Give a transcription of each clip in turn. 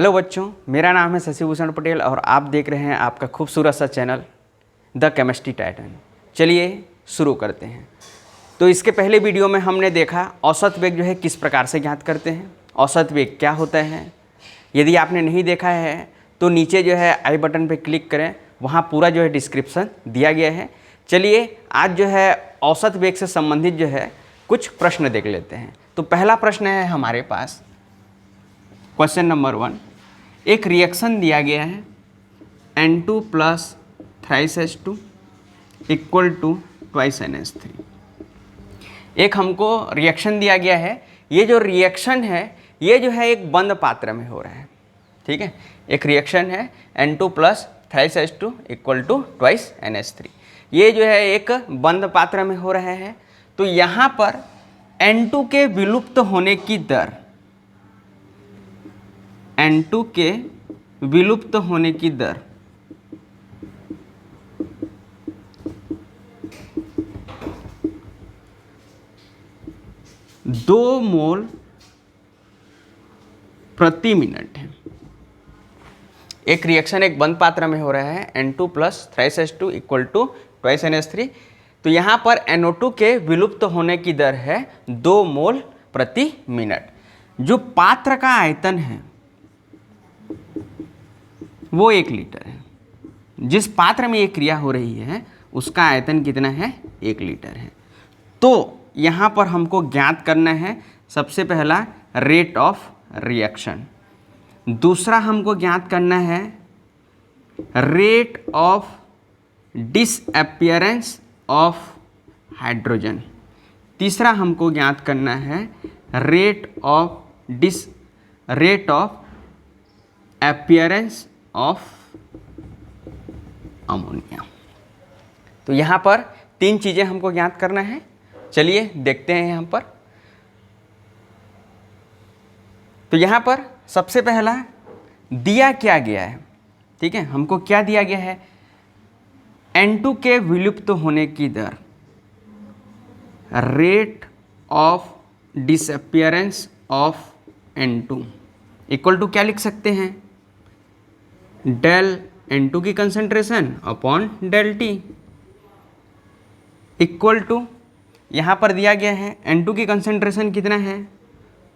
Hello बच्चों, मेरा नाम है शशिभूषण पटेल और आप देख रहे हैं आपका खूबसूरत सा चैनल द केमिस्ट्री टाइटन। चलिए शुरू करते हैं। तो इसके पहले वीडियो में हमने देखा औसत वेग जो है किस प्रकार से ज्ञात करते हैं, औसत वेग क्या होता है। यदि आपने नहीं देखा है तो नीचे जो है आई बटन पर क्लिक करें, वहाँ पूरा जो है डिस्क्रिप्शन दिया गया है। चलिए आज जो है औसत वेग से संबंधित जो है कुछ प्रश्न देख लेते हैं। तो पहला प्रश्न है हमारे पास, क्वेश्चन नंबर 1। एक रिएक्शन दिया गया है N2 plus thrice H2 equal to twice NH3। एक हमको रिएक्शन दिया गया है। ये जो रिएक्शन है ये जो है एक बंद पात्र में हो रहा है, ठीक है। एक रिएक्शन है N2 plus thrice H2 equal to twice NH3। ये जो है एक बंद पात्र में हो रहा है। तो यहाँ पर N2 के विलुप्त होने की दर, N2 के विलुप्त होने की दर दो मोल प्रति मिनट है। एक रिएक्शन एक बंद पात्र में हो रहा है N2 plus thrice H2 equal to twice NH3। तो यहाँ पर NO2 के विलुप्त होने की दर है 2 मोल प्रति मिनट। जो पात्र का आयतन है वो 1 लीटर है। जिस पात्र में ये क्रिया हो रही है उसका आयतन कितना है, 1 लीटर है। तो यहाँ पर हमको ज्ञात करना है सबसे पहला रेट ऑफ रिएक्शन, दूसरा हमको ज्ञात करना है rate of disappearance of hydrogen, तीसरा हमको ज्ञात करना है rate of appearance of ammonia. तो यहाँ पर 3 चीज़ें हमको ज्ञात करना है। चलिए देखते हैं यहाँ पर। तो यहाँ पर सबसे पहला दिया क्या गया है, ठीक है। हमको क्या दिया गया है, N2 के विलुप्त होने की दर, rate of disappearance of N2 equal to क्या लिख सकते हैं, डेल N2 की concentration upon del T equal to, यहाँ पर दिया गया है N2 की कंसंट्रेशन कितना है,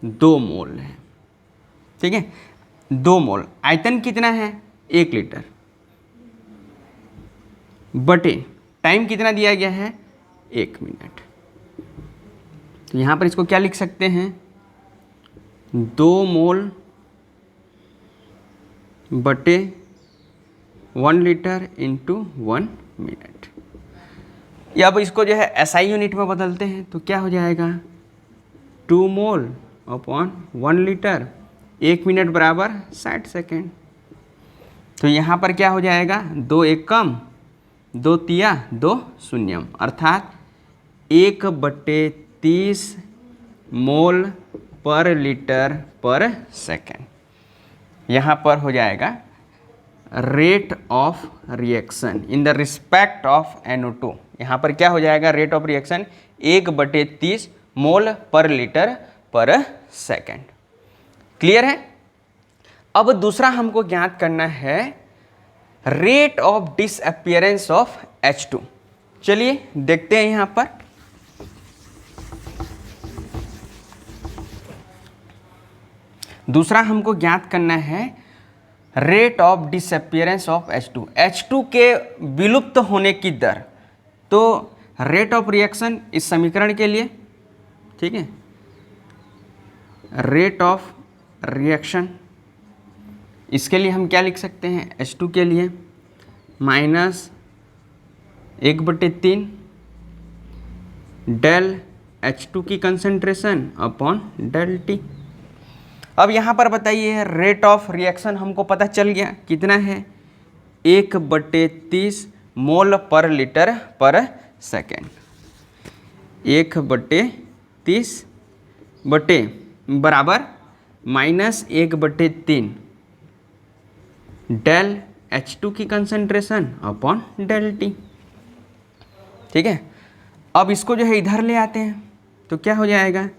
2 मोल है, ठीक है। 2 मोल, आयतन कितना है, 1 लीटर, बटे टाइम कितना दिया गया है, 1 मिनट। तो यहाँ पर इसको क्या लिख सकते हैं, 2 मोल बटे 1 लीटर इंटू 1 मिनट। या अब इसको जो है SI यूनिट में बदलते हैं तो क्या हो जाएगा, 2 मोल अपॉन 1 लीटर, 1 मिनट बराबर 60 सेकेंड। तो यहाँ पर क्या हो जाएगा, 2 1 कम, 2 तिया 2 शून्यम, अर्थात 1/30 मोल पर लीटर पर सेकेंड। यहाँ पर हो जाएगा rate of reaction in the respect of NO2। यहाँ पर क्या हो जाएगा, रेट ऑफ रिएक्शन 1/30 मोल पर लीटर पर सेकेंड। क्लियर है। अब दूसरा हमको ज्ञात करना है rate of disappearance of H2। चलिए देखते हैं यहाँ पर। दूसरा हमको ज्ञात करना है rate of disappearance of H2, H2 के विलुप्त होने की दर। तो रेट ऑफ रिएक्शन इस समीकरण के लिए, ठीक है, रेट ऑफ रिएक्शन इसके लिए हम क्या लिख सकते हैं, H2 के लिए माइनस 1/3 डेल H2 की कंसंट्रेशन अपॉन डेल T। अब यहाँ पर बताइए रेट ऑफ रिएक्शन हमको पता चल गया कितना है, 1/30 मोल पर लीटर पर सेकेंड। 1/30 बटे बराबर माइनस 1/3 डेल H2 की कंसंट्रेशन अपॉन डेल T, ठीक है। अब इसको जो है इधर ले आते हैं तो क्या हो जाएगा,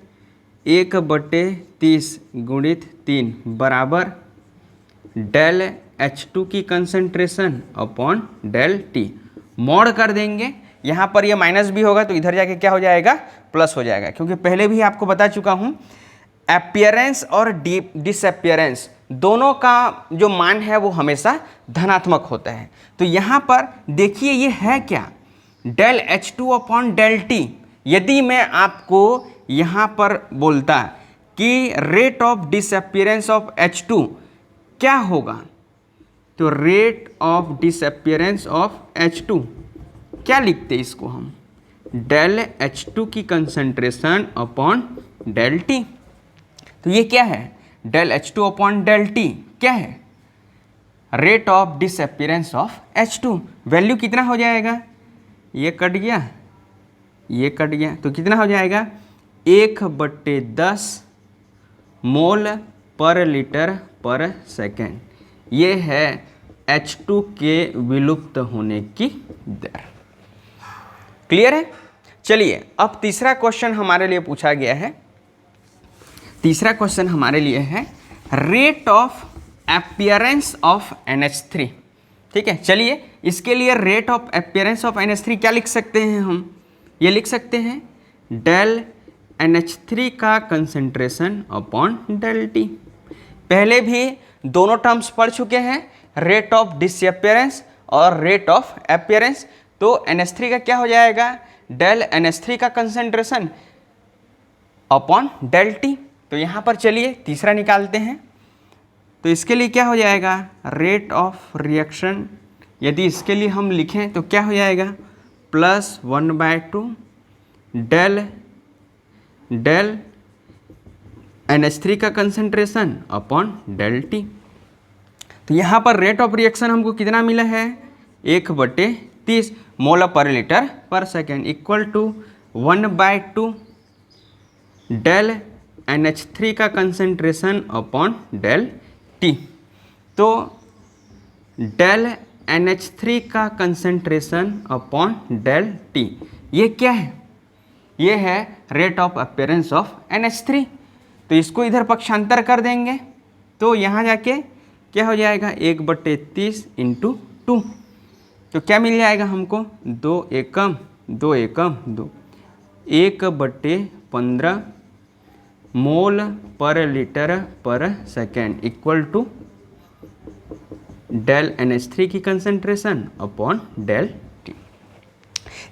1/30 गुणित 3 बराबर डेल H2 की concentration upon del T, mod कर देंगे। यहाँ पर ये माइनस भी होगा तो इधर जाके क्या हो जाएगा, प्लस हो जाएगा, क्योंकि पहले भी आपको बता चुका हूँ अपीयरेंस और डिसअपीयरेंस दोनों का जो मान है वो हमेशा धनात्मक होता है। तो यहाँ पर देखिए ये है क्या, del H2 upon del T। यदि मैं आपको यहाँ पर बोलता कि rate of disappearance of H2 क्या होगा, तो rate of disappearance of H2 क्या लिखते इसको हम, डेल H2 की कंसंट्रेशन अपॉन डेल T। तो ये क्या है, del H2 upon del T क्या है, rate of disappearance of H2। Value कितना हो जाएगा, ये कट गया, ये कट गया, तो कितना हो जाएगा 1/10 मोल पर लीटर पर सेकेंड। ये है H2 के विलुप्त होने की दर। क्लियर है। चलिए अब तीसरा क्वेश्चन हमारे लिए पूछा गया है। तीसरा क्वेश्चन हमारे लिए है rate of appearance of NH3। ठीक है, चलिए इसके लिए rate of appearance of NH3 क्या लिख सकते हैं हम, ये लिख सकते हैं डेल NH3 का कंसंट्रेशन अपॉन डेल T। पहले भी दोनों टर्म्स पढ़ चुके हैं, रेट ऑफ डिसअपीयरेंस और रेट ऑफ अपीयरेंस। तो NH3 का क्या हो जाएगा, डेल NH3 का कंसंट्रेशन अपॉन डेल T। तो यहाँ पर चलिए तीसरा निकालते हैं। तो इसके लिए क्या हो जाएगा, रेट ऑफ रिएक्शन, यदि इसके लिए हम लिखें तो क्या हो जाएगा, +1/2 डेल NH3 का कंसंट्रेशन अपॉन डेल T। तो यहाँ पर रेट ऑफ रिएक्शन हमको कितना मिला है, 1/30 मोल पर लीटर पर second equal to 1/2 del NH3 का कंसंट्रेशन अपॉन डेल T। तो डेल NH3 का कंसंट्रेशन अपॉन डेल T ये क्या है, ये है rate of appearance of NH3। तो इसको इधर पक्षांतर कर देंगे तो यहाँ जाके क्या हो जाएगा, 1/30 × 2। तो क्या मिल जाएगा हमको, 2 एकम 2 एकम 2, 1/15 मोल पर लीटर पर second equal to del NH3 की कंसंट्रेशन अपॉन डेल T।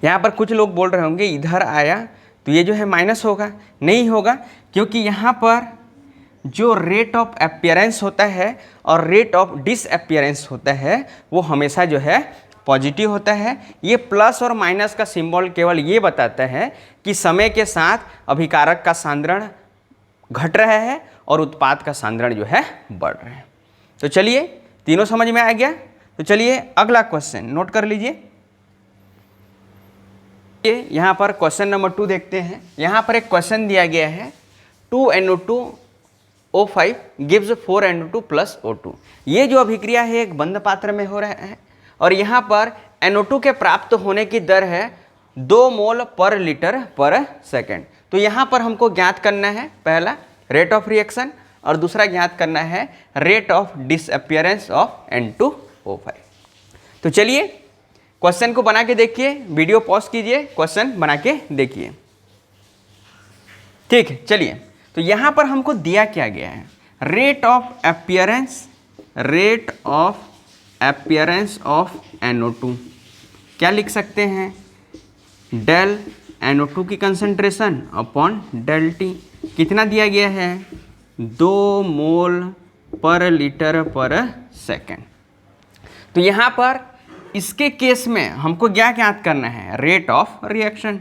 यहाँ पर कुछ लोग बोल रहे होंगे इधर आया तो ये जो है माइनस होगा, नहीं होगा, क्योंकि यहाँ पर जो रेट ऑफ अपीयरेंस होता है और रेट ऑफ डिसअपीयरेंस होता है वो हमेशा जो है पॉजिटिव होता है। ये प्लस और माइनस का सिंबल केवल ये बताता है कि समय के साथ अभिकारक का सांद्रण घट रहा है और उत्पाद का सांद्रण जो है बढ़ रहा है। तो चलिए तीनों समझ में आ गया। तो चलिए अगला क्वेश्चन नोट कर लीजिए। यहाँ पर क्वेश्चन नंबर 2 देखते हैं। यहाँ पर एक क्वेश्चन दिया गया है 2NO2O5 गिव्स 4NO2 + O2। ये जो अभिक्रिया है एक बंद पात्र में हो रहा है और यहाँ पर NO2 के प्राप्त होने की दर है 2 मोल पर लीटर पर सेकेंड। तो यहाँ पर हमको ज्ञात करना है पहला रेट ऑफ रिएक्शन और दूसरा ज्ञात करना है rate of disappearance of N2O5। तो चलिए क्वेश्चन को बना के देखिए, वीडियो पॉज कीजिए, क्वेश्चन बना के देखिए। ठीक है, चलिए तो यहाँ पर हमको दिया क्या गया है, rate of appearance of NO2 क्या लिख सकते हैं, डेल NO2 की कंसंट्रेशन अपॉन डेल T। कितना दिया गया है, 2 मोल पर लीटर पर सेकेंड। तो यहाँ पर इसके केस में हमको क्या ज्ञात करना है, रेट ऑफ रिएक्शन।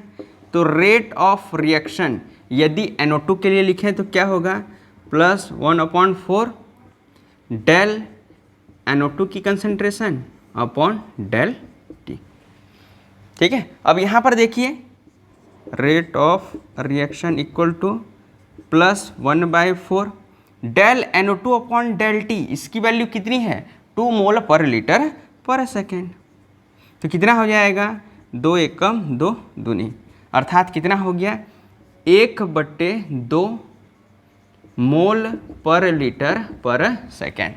तो रेट ऑफ रिएक्शन यदि NO2 के लिए लिखें तो क्या होगा, +1/4 डेल NO2 की कंसंट्रेशन अपॉन डेल T। ठीक है, अब यहाँ पर देखिए rate of reaction equal to +1/4 del NO2 upon del T। इसकी वैल्यू कितनी है, 2 मोल पर लीटर पर सेकेंड। तो कितना हो जाएगा, 2 एकम 2 दूनी, अर्थात कितना हो गया, 1/2 मोल पर लीटर पर second.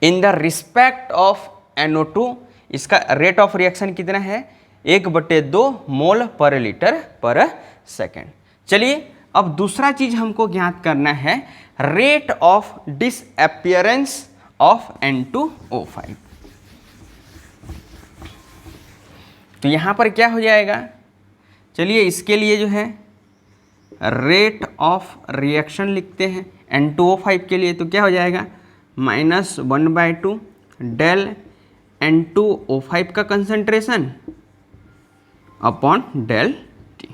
In the respect of NO2, इसका रेट ऑफ रिएक्शन कितना है 1/2 मोल पर लीटर पर सेकेंड। चलिए अब दूसरा चीज हमको ज्ञात करना है rate of disappearance of N2O5। तो यहां पर क्या हो जाएगा, चलिए इसके लिए जो है रेट ऑफ रिएक्शन लिखते हैं N2O5 के लिए, तो क्या हो जाएगा -1/2 डेल N2O5 का कंसंट्रेशन अपॉन डेल T।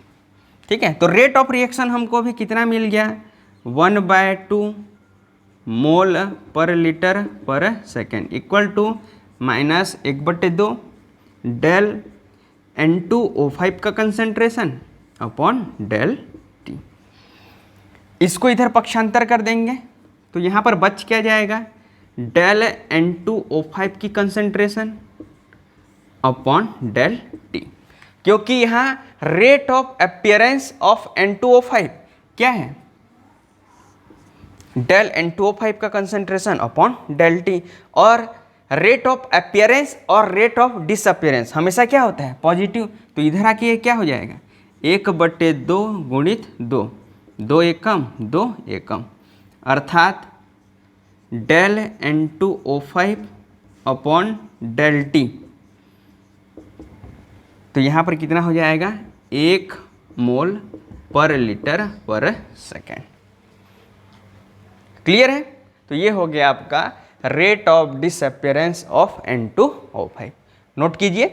ठीक है, तो रेट ऑफ रिएक्शन हमको अभी कितना मिल गया 1/2 मोल पर लीटर पर second equal to -1/2 del N2O5 का कंसंट्रेशन अपॉन डेल T। इसको इधर पक्षांतर कर देंगे तो यहाँ पर बच क्या जाएगा डेल N2O5 की कंसंट्रेशन अपॉन डेल T, क्योंकि यहाँ rate of appearance of N2O5 क्या है डेल N2O5 का कंसंट्रेशन अपॉन डेल T, और रेट ऑफ अपीयरेंस और रेट ऑफ डिसअपियरेंस हमेशा क्या होता है पॉजिटिव। तो इधर आके ये क्या हो जाएगा 1/2 गुणित 2, 2 एकम 2 एकम, अर्थात del N2O5 upon del T। तो यहाँ पर कितना हो जाएगा 1 मोल पर लीटर पर सेकेंड। क्लियर है, तो ये हो गया आपका rate of disappearance of N2O5। Note कीजिए।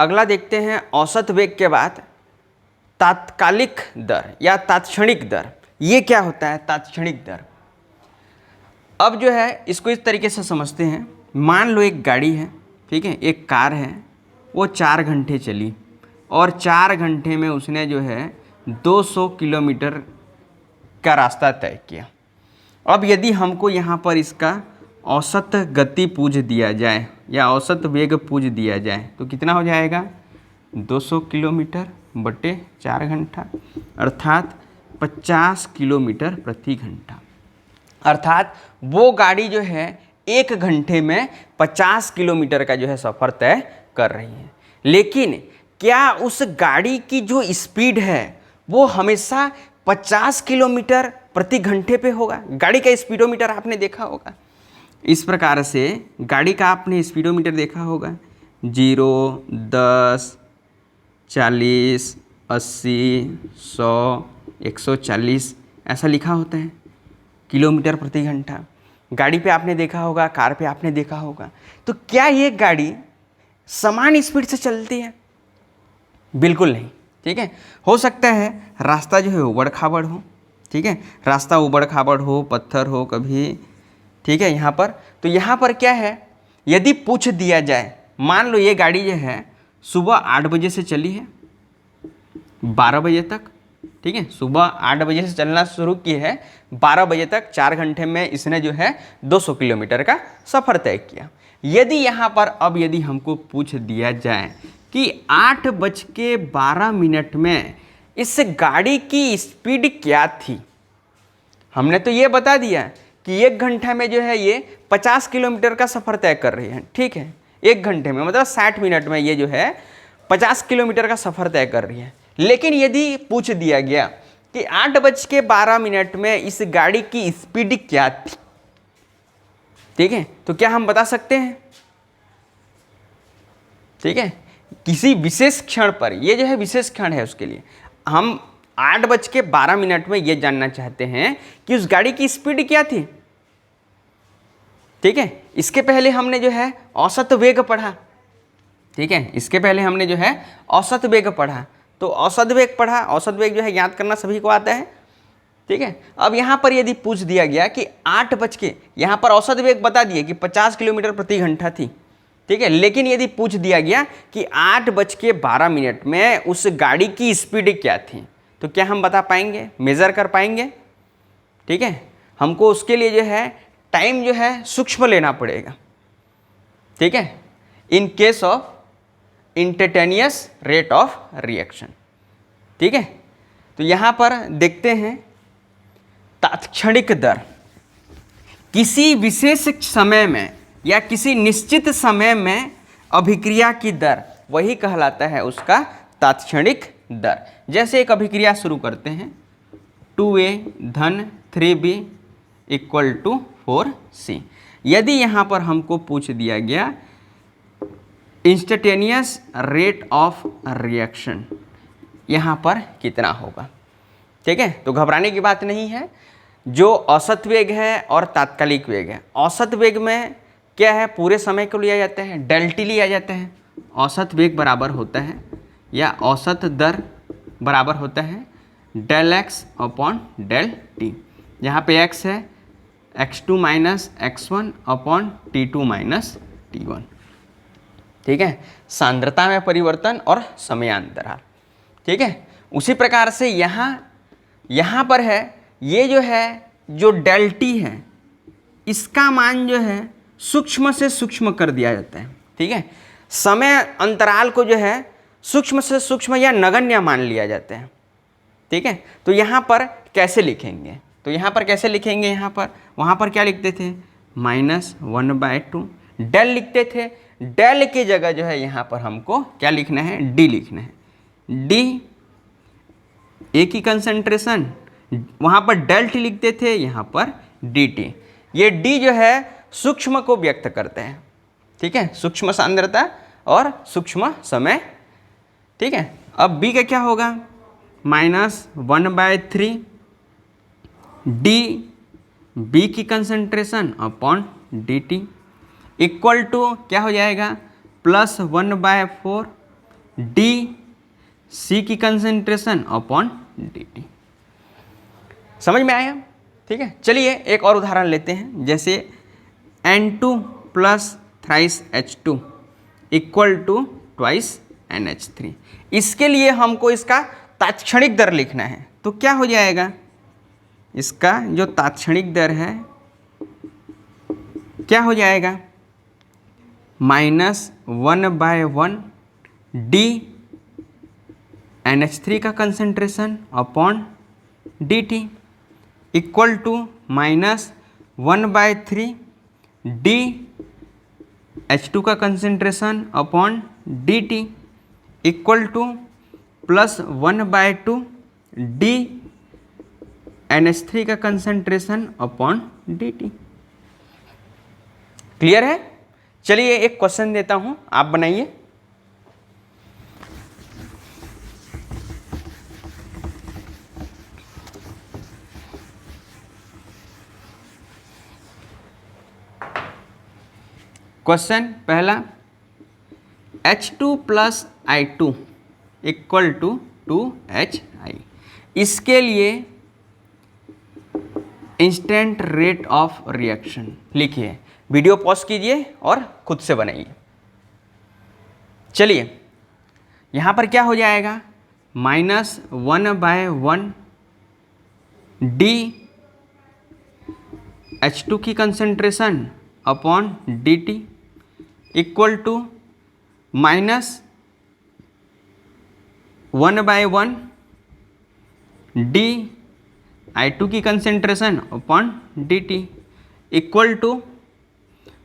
अगला देखते हैं औसत वेग के बाद तात्कालिक दर या तात्क्षणिक दर। ये क्या होता है तात्क्षणिक दर। अब जो है इसको इस तरीके से समझते हैं, मान लो एक गाड़ी है, ठीक है, एक कार है, वो 4 घंटे चली और 4 घंटे में उसने जो है 200 किलोमीटर का रास्ता तय किया। अब यदि हमको यहाँ पर इसका औसत गति पूछ दिया जाए या औसत वेग पूछ दिया जाए तो कितना हो जाएगा 200 किलोमीटर बटे 4 घंटा, अर्थात 50 किलोमीटर प्रति घंटा। अर्थात वो गाड़ी जो है 1 घंटे में 50 किलोमीटर का जो है सफ़र तय कर रही है। लेकिन क्या उस गाड़ी की जो स्पीड है वो हमेशा 50 किलोमीटर प्रति घंटे पे होगा। गाड़ी का स्पीडोमीटर आपने देखा होगा, इस प्रकार से गाड़ी का आपने स्पीडोमीटर देखा होगा 0, 10, 40, 80, 100, 140 ऐसा लिखा होता है किलोमीटर प्रति घंटा। गाड़ी पे आपने देखा होगा, कार पे आपने देखा होगा। तो क्या ये गाड़ी समान स्पीड से चलती है? बिल्कुल नहीं। ठीक है, हो सकता है रास्ता जो है उबड़ खाबड़ हो, ठीक है, रास्ता उबड़ खाबड़ हो, पत्थर हो कभी, ठीक है, यहाँ पर। तो यहाँ पर क्या है, यदि पूछ दिया जाए, मान लो ये गाड़ी जो है सुबह 8 बजे से चली है 12 बजे तक, ठीक है, सुबह 8 बजे से चलना शुरू की है, 12 बजे तक 4 घंटे में इसने जो है 200 किलोमीटर का सफ़र तय किया। यदि यहाँ पर अब यदि हमको पूछ दिया जाए कि 8:12 में इस गाड़ी की स्पीड क्या थी, हमने तो ये बता दिया कि 1 घंटा में जो है ये 50 किलोमीटर का सफ़र तय कर रही है, ठीक है, 1 घंटे में मतलब 60 मिनट में ये जो है 50 किलोमीटर का सफ़र तय कर रही है। लेकिन यदि पूछ दिया गया कि 8:12 में इस गाड़ी की स्पीड क्या थी, ठीक है, तो क्या हम बता सकते हैं? ठीक है, किसी विशेष क्षण पर, ये जो है विशेष क्षण है, उसके लिए हम 8:12 में ये जानना चाहते हैं कि उस गाड़ी की स्पीड क्या थी। ठीक है, इसके पहले हमने जो है औसत वेग पढ़ा, ठीक है, इसके पहले हमने जो है औसत वेग पढ़ा, तो औसत वेग पढ़ा, औसत वेग जो है याद करना सभी को आता है, ठीक है। अब यहाँ पर यदि पूछ दिया गया कि 8 बज के, यहाँ पर औसत वेग बता दिए कि 50 किलोमीटर प्रति घंटा थी, ठीक है, लेकिन यदि पूछ दिया गया कि 8:12 में उस गाड़ी की स्पीड क्या थी, तो क्या हम बता पाएंगे, मेज़र कर पाएंगे? ठीक है, हमको उसके लिए जो है टाइम जो है सूक्ष्म लेना पड़ेगा, ठीक है, in case of instantaneous rate of reaction. ठीक है, तो यहाँ पर देखते हैं तात्क्षणिक दर। किसी विशेष समय में या किसी निश्चित समय में अभिक्रिया की दर, वही कहलाता है उसका तात्क्षणिक दर। जैसे एक अभिक्रिया शुरू करते हैं, 2a धन 3b इक्वल टू 4c। यदि यहाँ पर हमको पूछ दिया गया इंस्टेंटेनियस रेट ऑफ रिएक्शन यहाँ पर कितना होगा, ठीक है, तो घबराने की बात नहीं है। जो औसत वेग है और तात्कालिक वेग है, औसत वेग में क्या है, पूरे समय को लिया जाता है, डेल टी लिया जाता है। औसत वेग बराबर होता है या औसत दर बराबर होता है del x upon del t. यहाँ पे x है x2 minus x1 upon t2 minus t1, ठीक है, सांद्रता में परिवर्तन और समयांतराल, ठीक है। उसी प्रकार से यहाँ पर है, ये जो है जो डेल टी है इसका मान जो है सूक्ष्म से सूक्ष्म कर दिया जाता है, ठीक है। समय अंतराल को जो है सूक्ष्म से सूक्ष्म या नगण्य मान लिया जाता है, ठीक है। तो यहाँ पर कैसे लिखेंगे, तो यहाँ पर कैसे लिखेंगे, यहाँ पर वहाँ पर क्या लिखते थे -1/2 डेल लिखते थे। डेल की जगह जो है यहाँ पर हमको क्या लिखना है, डी लिखना है। डी ए की कंसंट्रेशन, वहाँ पर डेल टी लिखते थे, यहाँ पर डी टी। ये डी जो है सूक्ष्म को व्यक्त करते हैं, ठीक है, सूक्ष्म सांद्रता और सूक्ष्म समय, ठीक है। अब बी का क्या होगा, -1/3 डी बी की concentration upon d t equal to क्या हो जाएगा, +1/4 डी सी की कंसंट्रेशन अपॉन डी टी। समझ में आया, ठीक है। चलिए एक और उदाहरण लेते हैं, जैसे N2 plus thrice H2 equal to twice NH3। इसके लिए हमको इसका तात्क्षणिक दर लिखना है, तो क्या हो जाएगा, इसका जो तात्क्षणिक दर है क्या हो जाएगा, -1/1 डी NH3 का concentration upon d t equal to -1/3 d H2 का concentration upon d t equal to +1/2 d NH3 का concentration upon d t. Clear है। चलिए एक क्वेश्चन देता हूं, आप बनाइए। क्वेश्चन पहला, H2 plus I2 equal to 2HI। इसके लिए इंस्टेंट रेट ऑफ रिएक्शन लिखिए। वीडियो पॉज कीजिए और खुद से बनाइए। चलिए यहाँ पर क्या हो जाएगा, -1/1 डी H2 की concentration upon d t equal to -1/1 d I2 की concentration upon d t equal to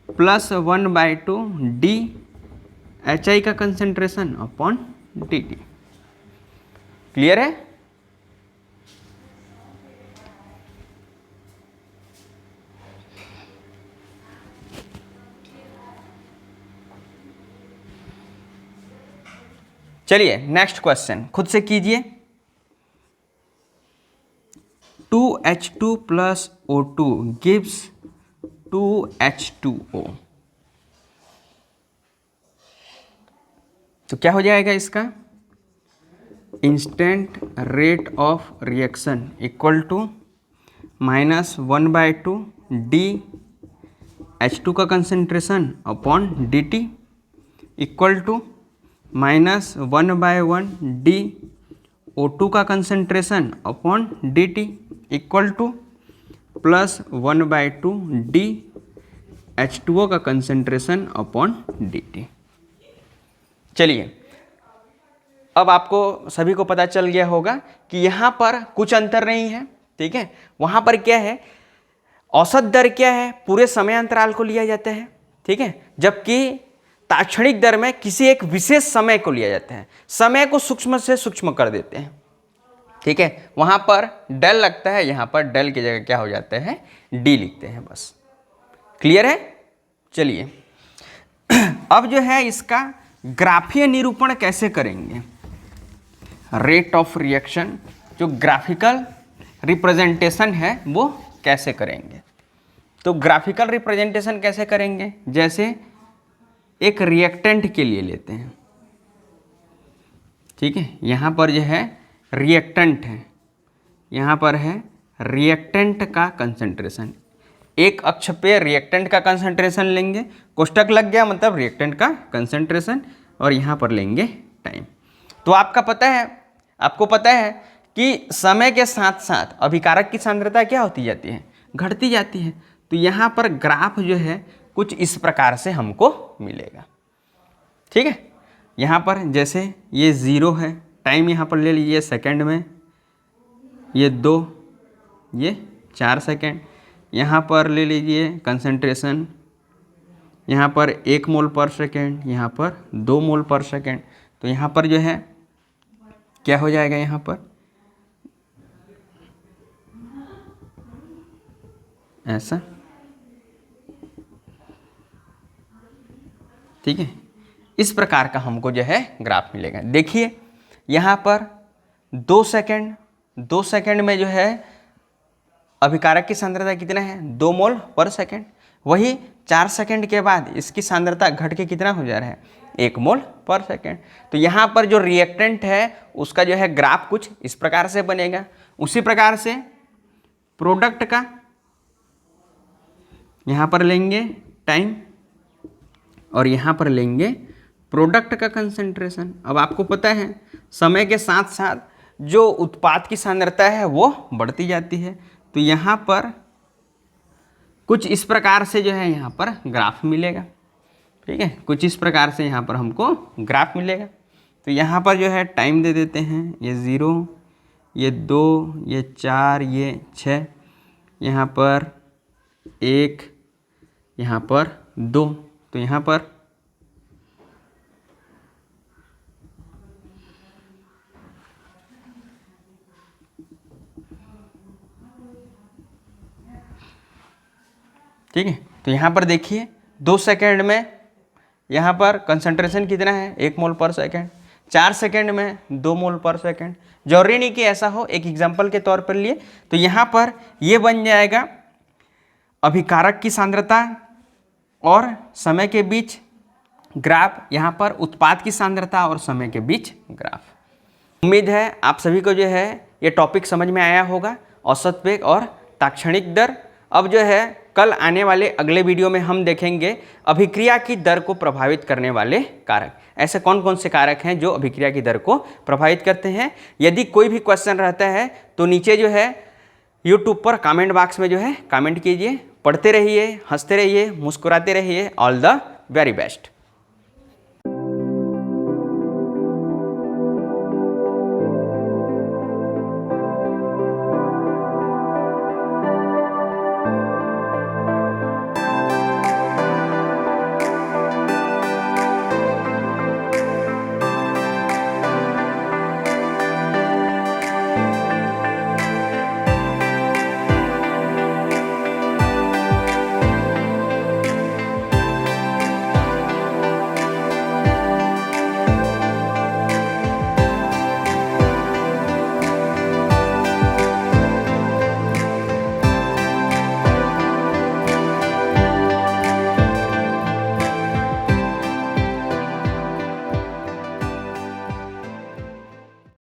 +1/2 d HI का concentration upon d t. Clear है। चलिए नेक्स्ट क्वेश्चन खुद से कीजिए। 2H2 plus O2 gives 2H2O। तो क्या हो जाएगा इसका, instant rate of reaction equal to -1/2 d H2 का concentration upon d t equal to -1/1 d O2 का concentration upon d t equal to +1/2 d H2O का कंसंट्रेशन अपॉन डी टी। चलिए अब आपको सभी को पता चल गया होगा कि यहाँ पर कुछ अंतर नहीं है, ठीक है। वहाँ पर क्या है, औसत दर क्या है, पूरे समय अंतराल को लिया जाता है, ठीक है, जबकि ताक्षणिक दर में किसी एक विशेष समय को लिया जाता है, समय को सूक्ष्म से सूक्ष्म कर देते हैं, ठीक है, वहां पर डेल लगता है, यहां पर डेल की जगह क्या हो जाता है, डी लिखते हैं, बस। क्लियर है? चलिए अब जो है इसका ग्राफीय निरूपण कैसे करेंगे, रेट ऑफ रिएक्शन जो ग्राफिकल रिप्रेजेंटेशन है वो कैसे करेंगे। तो ग्राफिकल रिप्रेजेंटेशन कैसे करेंगे, जैसे एक रिएक्टेंट के लिए लेते हैं, ठीक है, यहाँ पर जो है रिएक्टेंट है, यहाँ पर है रिएक्टेंट का कंसंट्रेशन, एक अक्ष पे रिएक्टेंट का कंसंट्रेशन लेंगे, कोष्टक लग गया मतलब रिएक्टेंट का कंसंट्रेशन, और यहाँ पर लेंगे टाइम। तो आपको पता है कि समय के साथ साथ अभिकारक की सांद्रता क्या होती जाती है, घटती जाती है। तो यहाँ पर ग्राफ जो है कुछ इस प्रकार से हमको मिलेगा, ठीक है। यहाँ पर जैसे ये 0 है, टाइम यहाँ पर ले लीजिए सेकंड में, ये 2, ये 4 सेकंड, यहाँ पर ले लीजिए कंसंट्रेशन, यहाँ पर 1 मोल पर सेकेंड, यहाँ पर 2 मोल पर सेकेंड। तो यहाँ पर जो है क्या हो जाएगा, यहाँ पर ऐसा, ठीक है, इस प्रकार का हमको जो है ग्राफ मिलेगा। देखिए यहाँ पर 2 सेकंड में जो है अभिकारक की सांद्रता कितना है, 2 मोल पर सेकंड। वही 4 सेकंड के बाद इसकी सांद्रता घट के कितना हो जा रहा है, 1 मोल पर सेकंड। तो यहाँ पर जो रिएक्टेंट है उसका जो है ग्राफ कुछ इस प्रकार से बनेगा। उसी प्रकार से प्रोडक्ट का यहाँ पर लेंगे टाइम, और यहाँ पर लेंगे प्रोडक्ट का कंसंट्रेशन। अब आपको पता है समय के साथ साथ जो उत्पाद की सांद्रता है वो बढ़ती जाती है। तो यहाँ पर कुछ इस प्रकार से जो है यहाँ पर ग्राफ मिलेगा, ठीक है, कुछ इस प्रकार से यहाँ पर हमको ग्राफ मिलेगा। तो यहाँ पर जो है टाइम दे देते हैं, ये 0, ये 2, ये 4, ये 6, यहाँ पर 1, यहाँ पर 2। तो यहाँ पर ठीक है, तो यहाँ पर देखिए 2 सेकंड में यहाँ पर कंसंट्रेशन कितना है, 1 मोल पर सेकंड। 4 सेकंड में 2 मोल पर सेकंड। जरूरी नहीं कि ऐसा हो, एक एग्जांपल के तौर पर लिए। तो यहाँ पर ये बन जाएगा अभिकारक की सांद्रता और समय के बीच ग्राफ, यहाँ पर उत्पाद की सांद्रता और समय के बीच ग्राफ। उम्मीद है आप सभी को जो है ये टॉपिक समझ में आया होगा, औसत वेग और ताक्षणिक दर। अब जो है कल आने वाले अगले वीडियो में हम देखेंगे अभिक्रिया की दर को प्रभावित करने वाले कारक। ऐसे कौन कौन से कारक हैं जो अभिक्रिया की दर को प्रभावित करते हैं। यदि कोई भी क्वेश्चन रहता है तो नीचे जो है यूट्यूब पर कमेंट बॉक्स में जो है कमेंट कीजिए। पढ़ते रहिए, हंसते रहिए, मुस्कुराते रहिए। All the very best.